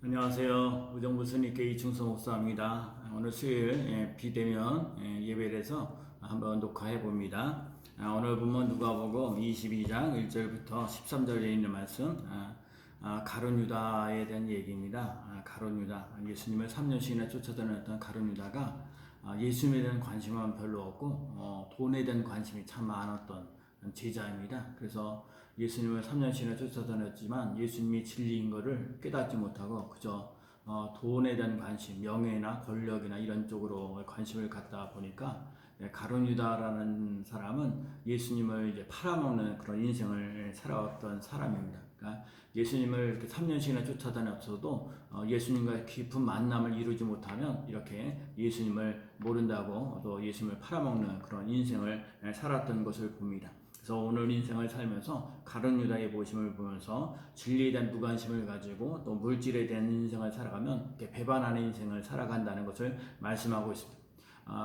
안녕하세요. 의정부 선입교 이충성 목사입니다. 오늘 수요일 비대면 예배에서 한번 녹화해 봅니다. 오늘 본문 누가복음 22장 1절부터 13절에 있는 말씀, 가룟 유다에 대한 얘기입니다. 가룟 유다, 예수님을 3년씩이나 쫓아다녔던 가룟 유다가 예수님에 대한 관심은 별로 없고 돈에 대한 관심이 참 많았던 제자입니다. 그래서 예수님을 3년씩이나 쫓아다녔지만 예수님이 진리인 것을 깨닫지 못하고 그저 돈에 대한 관심, 명예나 권력이나 이런 쪽으로 관심을 갖다 보니까 가룟 유다라는 사람은 예수님을 이제 팔아먹는 그런 인생을 살아왔던 사람입니다. 그러니까 예수님을 이렇게 3년씩이나 쫓아다녔어도 예수님과 깊은 만남을 이루지 못하면 이렇게 예수님을 모른다고 또 예수님을 팔아먹는 그런 인생을 살았던 것을 봅니다. 그래서 오늘 인생을 살면서 가룟 유다의 모심을 보면서 진리에 대한 무관심을 가지고 또 물질에 대한 인생을 살아가면 이렇게 배반하는 인생을 살아간다는 것을 말씀하고 있습니다.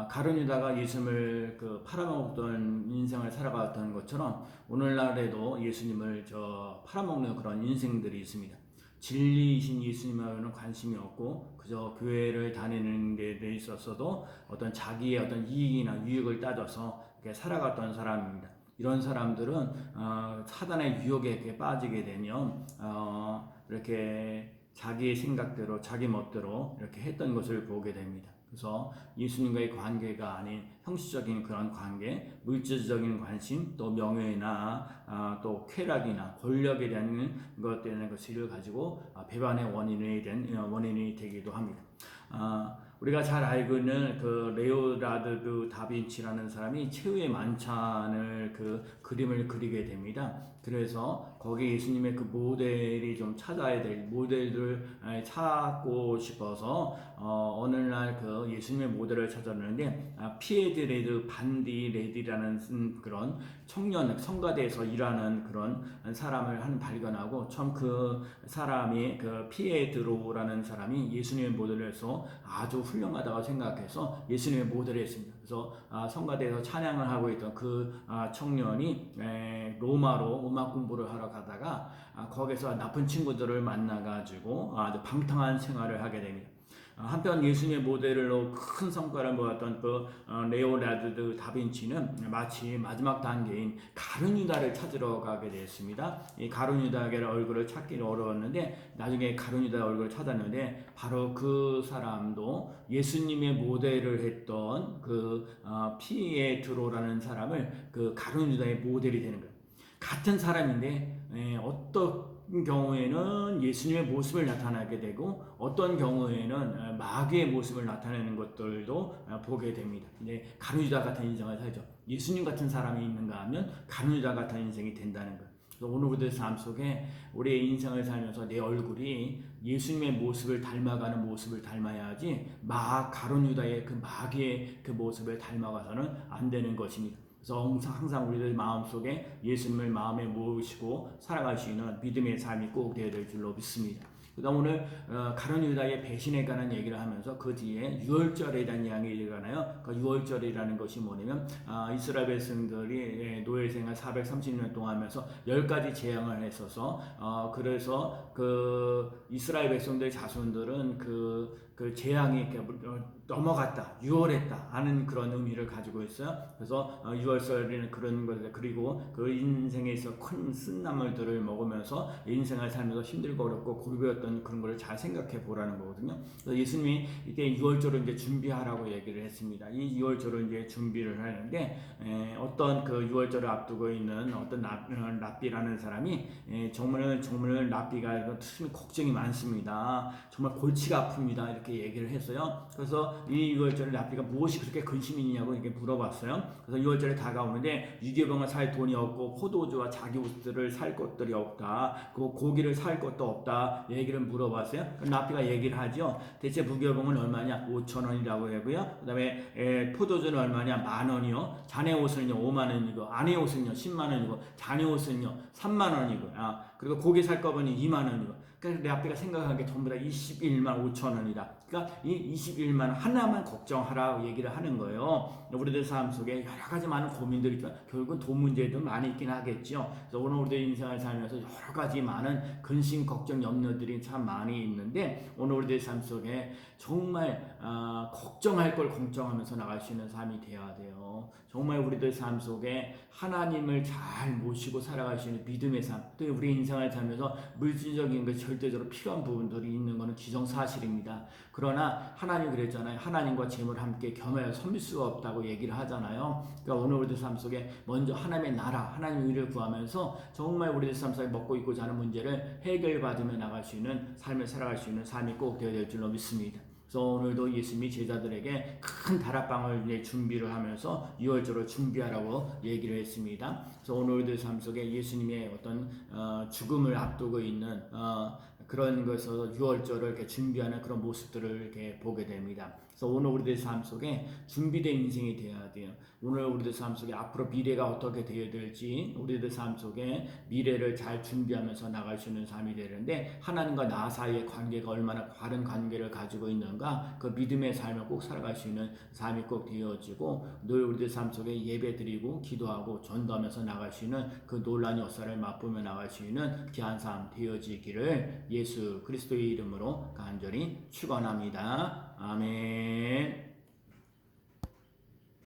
가룟 유다가 예수님을 팔아먹던 인생을 살아갔던 것처럼 오늘날에도 예수님을 팔아먹는 그런 인생들이 있습니다. 진리이신 예수님하고는 관심이 없고 그저 교회를 다니는 데 있어서도 어떤 자기의 어떤 이익이나 유익을 따져서 이렇게 살아갔던 사람입니다. 이런 사람들은 사단의 유혹에 빠지게 되면 이렇게 자기의 생각대로 자기 멋대로 이렇게 했던 것을 보게 됩니다. 그래서 예수님과의 관계가 아닌 형식적인 그런 관계, 물질적인 관심, 또 명예나 또 쾌락이나 권력에 대한 것을 가지고 배반의 원인이 되기도 합니다. 우리가 잘 알고 있는 레오나르도 다빈치라는 사람이 최후의 만찬을 그림을 그리게 됩니다. 그래서 거기 예수님의 모델이 좀 찾아야 될 모델을 찾고 싶어서 어느 날 예수님의 모델을 찾았는데 피에드레드 반디레디라는 그런 청년 성가대에서 일하는 그런 사람을 발견하고 처음 그 사람이 피에드로라는 사람이 예수님의 모델을 해서 아주 훌륭하다고 생각해서 예수님의 모델을 했습니다. 그래서 성가대에서 찬양을 하고 있던 청년이 로마로 음악 공부를 하러 가다가 거기서 나쁜 친구들을 만나가지고 아주 방탕한 생활을 하게 됩니다. 한편 예수님의 모델로 큰 성과를 모았던 레오나르도 다빈치는 마치 마지막 단계인 가룟 유다를 찾으러 가게 되었습니다. 이 가룟 유다의 얼굴을 찾기는 어려웠는데 나중에 가룟 유다 얼굴을 찾았는데 바로 그 사람도 예수님의 모델을 했던 피에트로라는 사람을 가룟 유다의 모델이 되는 거예요. 같은 사람인데 어떤 경우에는 예수님의 모습을 나타나게 되고 어떤 경우에는 마귀의 모습을 나타내는 것들도 보게 됩니다. 근데 가룟 유다 같은 인생을 살죠. 예수님 같은 사람이 있는가 하면 가룟 유다 같은 인생이 된다는 거예요. 그래서 오늘 우리의 삶 속에 우리의 인생을 살면서 내 얼굴이 예수님의 모습을 닮아가는 모습을 닮아야지 가룟 유다의 마귀의 모습을 닮아가서는 안 되는 것입니다. 그래서 항상 우리들 마음속에 예수님을 마음에 모시고 살아갈 수 있는 믿음의 삶이 꼭 되어야 될 줄로 믿습니다. 그다음 오늘 가룟 유다의 배신에 관한 얘기를 하면서 그 뒤에 유월절에 대한 이야기가 나요. 그 유월절이라는 것이 뭐냐면 이스라엘 백성들이 노예 생활 430년 동안 하면서 10가지 재앙을 했어서 그래서 이스라엘 백성들의 자손들은 그 재앙이 넘어갔다, 유월했다 하는 그런 의미를 가지고 있어요. 그래서 유월절에는 그런 것을 그리고 그 인생에서 큰 쓴나물들을 먹으면서 인생을 살면서 힘들고 어렵고 고르고였던 그런 걸 잘 생각해 보라는 거거든요. 그래서 예수님이 이때 유월절을 이제 준비하라고 얘기를 했습니다. 이 유월절을 이제 준비를 하는데 어떤 유월절을 앞두고 있는 어떤 랍비라는 사람이 정말 랍비가 참 걱정이 많습니다. 정말 골치가 아픕니다. 이렇게 얘기를 했어요. 그래서 이 유월절에 랍비가 무엇이 그렇게 근심이 있냐고 이렇게 물어봤어요. 그래서 유월절에 다가오는데 유괴병을 살 돈이 없고 포도주와 자기 옷들을 살 것들이 없다. 그리고 고기를 살 것도 없다. 얘기를 물어봤어요. 그럼 랍비가 얘기를 하죠. 대체 무교병은 얼마냐? 5,000원이라고 하고요. 그 다음에 포도주는 얼마냐? 10,000원이요. 자네 옷은요 50,000원이고 아내 옷은요 100,000원이고 자네 옷은요 30,000원이고 그리고 고기 살 거면 20,000원이고 그러니까 내 앞에가 생각하는 게 전부 다 21만 5천 원이다. 그러니까 이 21만 원 하나만 걱정하라 얘기를 하는 거예요. 우리들 삶 속에 여러 가지 많은 고민들이 있지만 결국은 돈 문제도 많이 있긴 하겠죠. 그래서 오늘 우리들 인생을 살면서 여러 가지 많은 근심, 걱정, 염려들이 참 많이 있는데 오늘 우리들 삶 속에 정말 걱정할 걸 걱정하면서 나갈 수 있는 삶이 되어야 돼요. 정말 우리들 삶 속에 하나님을 잘 모시고 살아갈 수 있는 믿음의 삶, 또 우리 인생을 살면서 물질적인 것 절대적으로 필요한 부분들이 있는 것은 기정사실입니다. 그러나 하나님 그랬잖아요. 하나님과 재물 함께 겸하여 섬길 수가 없다고 얘기를 하잖아요. 그러니까 오늘 우리들 삶 속에 먼저 하나님의 나라, 하나님의 의를 구하면서 정말 우리들 삶 속에 먹고 입고 자는 문제를 해결받으며 나갈 수 있는 삶을 살아갈 수 있는 삶이 꼭 되어야 될 줄로 믿습니다. 그래서 오늘도 예수님이 제자들에게 큰 다락방을 준비를 하면서 유월절을 준비하라고 얘기를 했습니다. 그래서 오늘 우리들 삶 속에 예수님의 어떤 죽음을 앞두고 있는 그런 것에서 유월절을 이렇게 준비하는 그런 모습들을 이렇게 보게 됩니다. 그래서 오늘 우리들 삶 속에 준비된 인생이 되어야 돼요. 오늘 우리들 삶 속에 앞으로 미래가 어떻게 되어야 될지 우리들 삶 속에 미래를 잘 준비하면서 나갈 수 있는 삶이 되는데 하나님과 나 사이의 관계가 얼마나 바른 관계를 가지고 있는가 그 믿음의 삶을 꼭 살아갈 수 있는 삶이 꼭 되어지고 늘 우리들 삶 속에 예배드리고 기도하고 전도하면서 나갈 수 있는 그 놀라운 역사를 맛보며 나갈 수 있는 귀한 삶 되어지기를 예수 그리스도의 이름으로 간절히 축원합니다. 아멘.